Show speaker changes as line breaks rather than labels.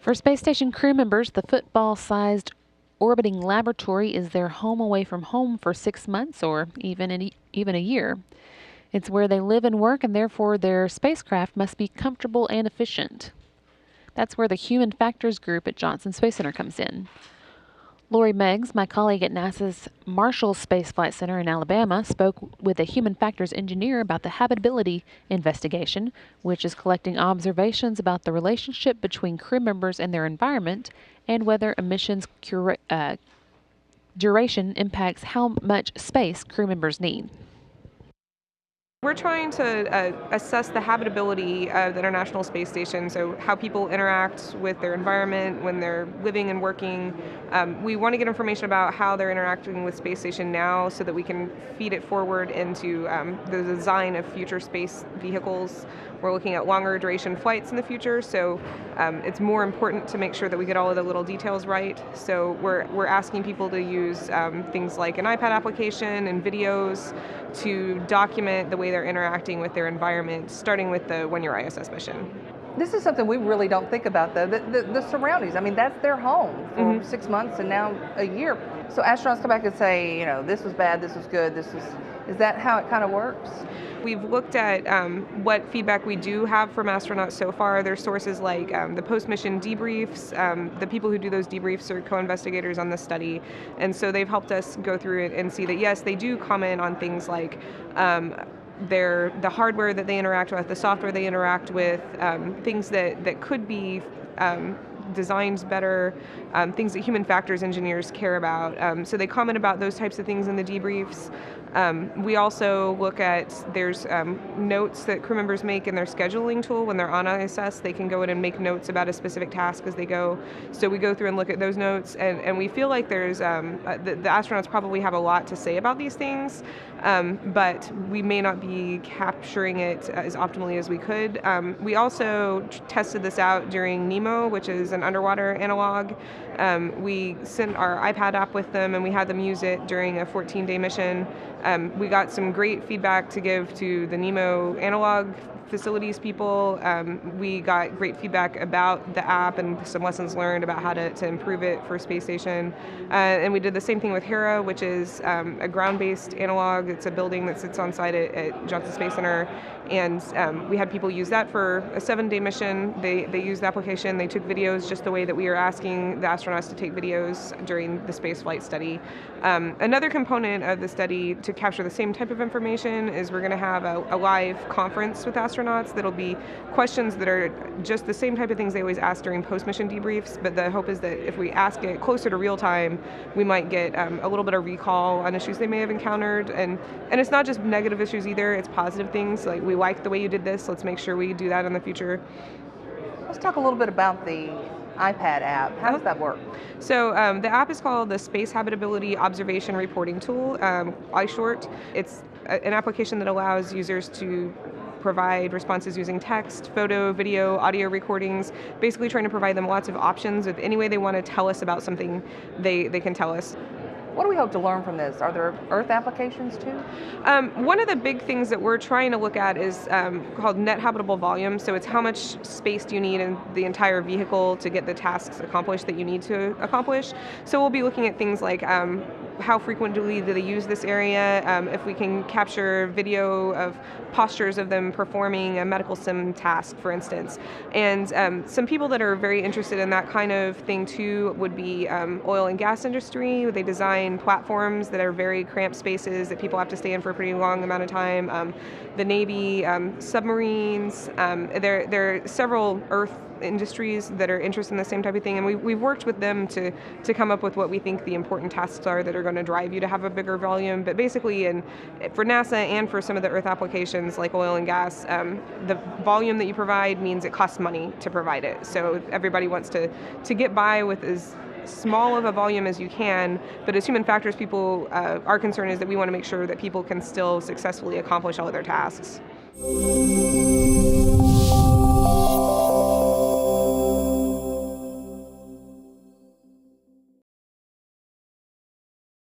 For space station crew members, the football sized orbiting laboratory is their home away from home for 6 months or even a year. It's where they live and work, and therefore their spacecraft must be comfortable and efficient. That's where the Human Factors group at Johnson Space Center comes in. Lori Meggs, my colleague at NASA's Marshall Space Flight Center in Alabama, spoke with a human factors engineer about the habitability investigation, which is collecting observations about the relationship between crew members and their environment and whether emissions duration impacts how much space crew members need.
We're trying to assess the habitability of the International Space Station, so how people interact with their environment when they're living and working. We want to get information about how they're interacting with Space Station now so that we can feed it forward into the design of future space vehicles. We're looking at longer duration flights in the future, so it's more important to make sure that we get all of the little details right. So we're asking people to use things like an iPad application and videos to document the way they're interacting with their environment, starting with the When Your ISS mission.
This is something we really don't think about, though, the surroundings. I mean, that's their home for 6 months and now a year. So astronauts come back and say, this was bad, this was good, is that how it kind of works?
We've looked at what feedback we do have from astronauts so far. There's sources like the post-mission debriefs. The people who do those debriefs are co-investigators on the study, and so they've helped us go through it and see that, yes, they do comment on things like the hardware that they interact with, the software they interact with, things that could be designed better, things that human factors engineers care about. So they comment about those types of things in the debriefs. We also look at, there's notes that crew members make in their scheduling tool when they're on ISS. They can go in and make notes about a specific task as they go. So we go through and look at those notes, and we feel like there's, the astronauts probably have a lot to say about these things, but we may not be capturing it as optimally as we could. We also tested this out during NEMO, which is an underwater analog. We sent our iPad app with them, and we had them use it during a 14-day mission. We got some great feedback to give to the NEMO analog facilities people. We got great feedback about the app and some lessons learned about how to improve it for Space Station. And we did the same thing with Hera, which is a ground-based analog. It's a building that sits on site at Johnson Space Center. And we had people use that for a 7-day mission. They used the application. They took videos just the way that we are asking the astronauts to take videos during the space flight study. Another component of the study to capture the same type of information is we're going to have a live conference with astronauts that'll be questions that are just the same type of things they always ask during post-mission debriefs, but the hope is that if we ask it closer to real time, we might get a little bit of recall on issues they may have encountered. And it's not just negative issues either, it's positive things, like we like the way you did this, let's make sure we do that in the future.
Let's talk a little bit about the iPad app. How does that work?
So the app is called the Space Habitability Observation Reporting Tool, iShort. It's an application that allows users to provide responses using text, photo, video, audio recordings, basically trying to provide them lots of options of any way they want to tell us about something, they can tell us.
What do we hope to learn from this? Are there Earth applications too?
One of the big things that we're trying to look at is called net habitable volume. So it's how much space do you need in the entire vehicle to get the tasks accomplished that you need to accomplish. So we'll be looking at things like how frequently do they use this area, if we can capture video of postures of them performing a medical sim task, for instance. And some people that are very interested in that kind of thing too would be oil and gas industry. They design platforms that are very cramped spaces that people have to stay in for a pretty long amount of time. The Navy, submarines, there are several Earth industries that are interested in the same type of thing, and we've worked with them to come up with what we think the important tasks are that are going to drive you to have a bigger volume. But basically, for NASA and for some of the Earth applications like oil and gas, the volume that you provide means it costs money to provide it. So everybody wants to get by with as small of a volume as you can, but as human factors people, our concern is that we want to make sure that people can still successfully accomplish all of their tasks.